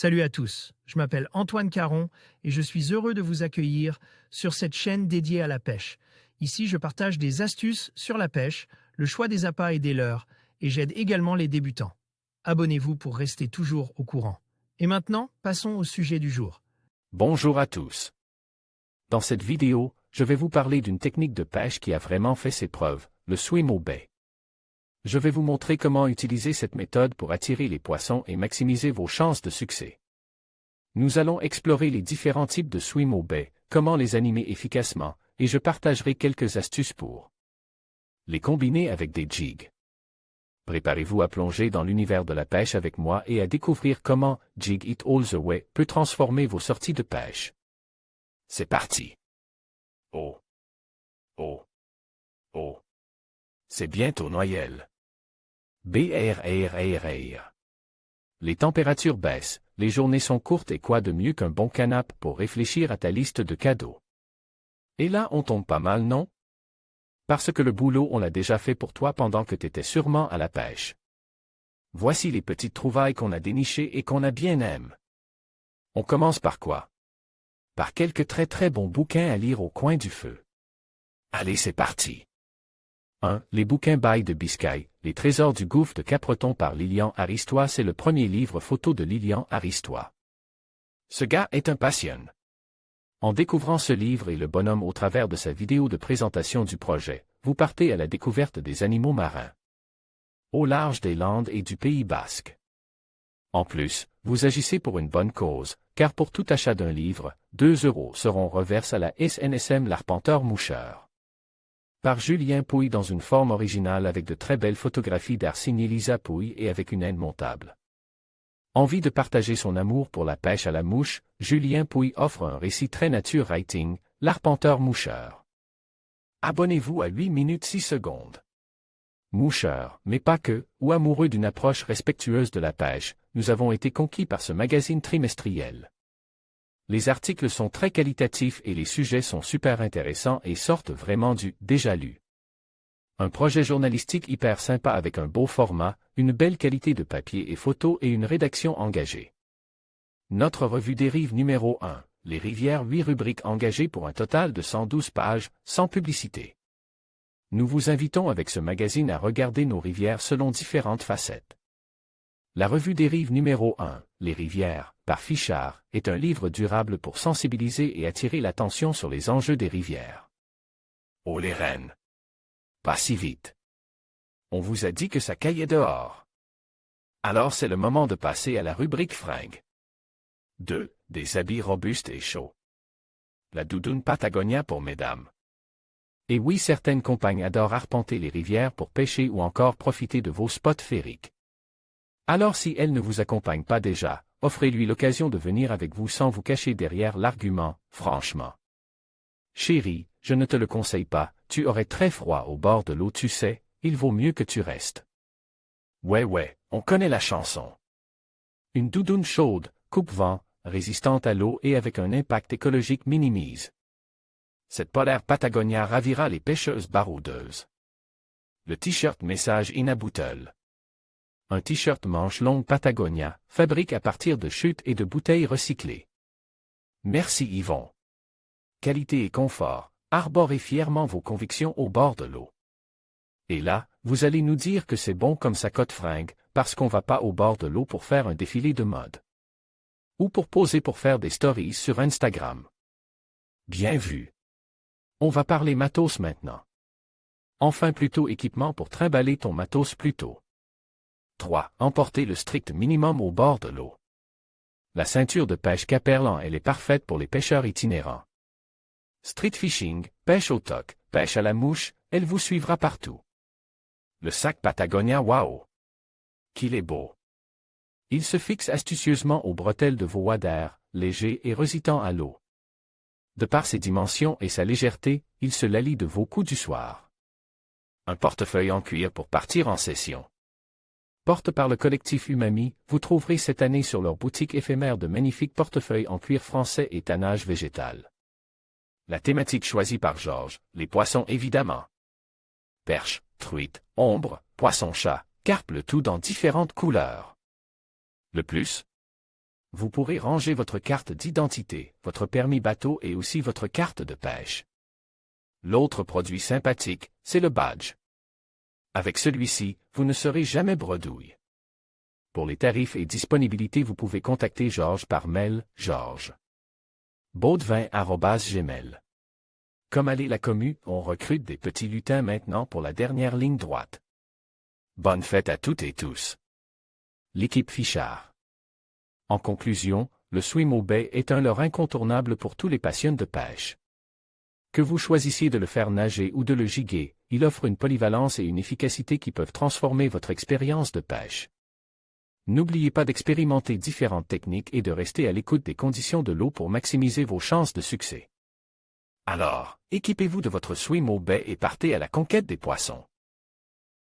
Salut à tous, je m'appelle Antoine Caron et je suis heureux de vous accueillir sur cette chaîne dédiée à la pêche. Ici, je partage des astuces sur la pêche, le choix des appâts et des leurres, et j'aide également les débutants. Abonnez-vous pour rester toujours au courant. Et maintenant, passons au sujet du jour. Bonjour à tous. Dans cette vidéo, je vais vous parler d'une technique de pêche qui a vraiment fait ses preuves, le swim au bait. Je vais vous montrer comment utiliser cette méthode pour attirer les poissons et maximiser vos chances de succès. Nous allons explorer les différents types de swim au bait, comment les animer efficacement, et je partagerai quelques astuces pour les combiner avec des jigs. Préparez-vous à plonger dans l'univers de la pêche avec moi et à découvrir comment Jig It All Away peut transformer vos sorties de pêche. C'est parti. Oh. Oh. Oh. C'est bientôt Noël. BRRRR. Les températures baissent, les journées sont courtes et quoi de mieux qu'un bon canapé pour réfléchir à ta liste de cadeaux. Et là on tombe pas mal, non? Parce que le boulot on l'a déjà fait pour toi pendant que t'étais sûrement à la pêche. Voici les petites trouvailles qu'on a dénichées et qu'on a bien aimé. On commence par quoi? Par quelques très bons bouquins à lire au coin du feu. Allez, c'est parti. 1. Les bouquins Bail de Biscaye, Les trésors du gouffre de Capbreton par Lilian Aristois. C'est le premier livre photo de Lilian Aristois. Ce gars est un passionné. En découvrant ce livre et le bonhomme au travers de sa vidéo de présentation du projet, vous partez à la découverte des animaux marins au large des Landes et du Pays basque. En plus, vous agissez pour une bonne cause, car pour tout achat d'un livre, 2 € seront reversés à la SNSM L'Arpenteur Moucheur. Par Julien Pouille dans une forme originale avec de très belles photographies d'art signé Lisa Pouille et avec une aide montable. Envie de partager son amour pour la pêche à la mouche, Julien Pouille offre un récit très nature writing, L'Arpenteur Moucheur. Abonnez-vous à 8 minutes 6 secondes. Moucheur, mais pas que, ou amoureux d'une approche respectueuse de la pêche, nous avons été conquis par ce magazine trimestriel. Les articles sont très qualitatifs et les sujets sont super intéressants et sortent vraiment du « déjà lu ». Un projet journalistique hyper sympa avec un beau format, une belle qualité de papier et photos et une rédaction engagée. Notre revue des rives numéro 1, Les rivières 8 rubriques engagées pour un total de 112 pages, sans publicité. Nous vous invitons avec ce magazine à regarder nos rivières selon différentes facettes. La revue des rives numéro 1, Les rivières, par Fichard, est un livre durable pour sensibiliser et attirer l'attention sur les enjeux des rivières. Oh les reines! Pas si vite. On vous a dit que ça caillait dehors. Alors c'est le moment de passer à la rubrique fringues. 2. Des habits robustes et chauds. La doudoune Patagonia pour mesdames. Et oui, certaines compagnes adorent arpenter les rivières pour pêcher ou encore profiter de vos spots féeriques. Alors si elle ne vous accompagne pas déjà, offrez-lui l'occasion de venir avec vous sans vous cacher derrière l'argument, franchement. Chérie, je ne te le conseille pas, tu aurais très froid au bord de l'eau, tu sais, il vaut mieux que tu restes. Ouais, on connaît la chanson. Une doudoune chaude, coupe-vent, résistante à l'eau et avec un impact écologique minimise. Cette polaire Patagonia ravira les pêcheuses baroudeuses. Le t-shirt message Inaboutel. Un t-shirt manche longue Patagonia, fabrique à partir de chutes et de bouteilles recyclées. Merci Yvon. Qualité et confort, arborez fièrement vos convictions au bord de l'eau. Et là, vous allez nous dire que c'est bon comme ça cote fringue, parce qu'on va pas au bord de l'eau pour faire un défilé de mode. Ou pour poser pour faire des stories sur Instagram. Bien vu. On va parler matos maintenant. Enfin plutôt équipement pour trimballer ton matos plus tôt. 3. Emporter le strict minimum au bord de l'eau. La ceinture de pêche Caperlan, elle est parfaite pour les pêcheurs itinérants. Street fishing, pêche au toc, pêche à la mouche, elle vous suivra partout. Le sac Patagonia, waouh! Qu'il est beau! Il se fixe astucieusement aux bretelles de vos waders, léger et résistant à l'eau. De par ses dimensions et sa légèreté, il se lallie de vos coups du soir. Un portefeuille en cuir pour partir en session. Porte par le collectif Umami, vous trouverez cette année sur leur boutique éphémère de magnifiques portefeuilles en cuir français et tannage végétal. La thématique choisie par Georges, les poissons évidemment. Perche, truite, ombre, poisson-chat, carpe, le tout dans différentes couleurs. Le plus? Vous pourrez ranger votre carte d'identité, votre permis bateau et aussi votre carte de pêche. L'autre produit sympathique, c'est le badge. Avec celui-ci, vous ne serez jamais bredouille. Pour les tarifs et disponibilités, vous pouvez contacter Georges par mail, georges.baudevin@gmail. Comme allait la commu, on recrute des petits lutins maintenant pour la dernière ligne droite. Bonne fête à toutes et tous. L'équipe Fichard. En conclusion, le Swimo Bay est un leurre incontournable pour tous les passionnés de pêche. Que vous choisissiez de le faire nager ou de le giguer, il offre une polyvalence et une efficacité qui peuvent transformer votre expérience de pêche. N'oubliez pas d'expérimenter différentes techniques et de rester à l'écoute des conditions de l'eau pour maximiser vos chances de succès. Alors, équipez-vous de votre Swimo Bay et partez à la conquête des poissons.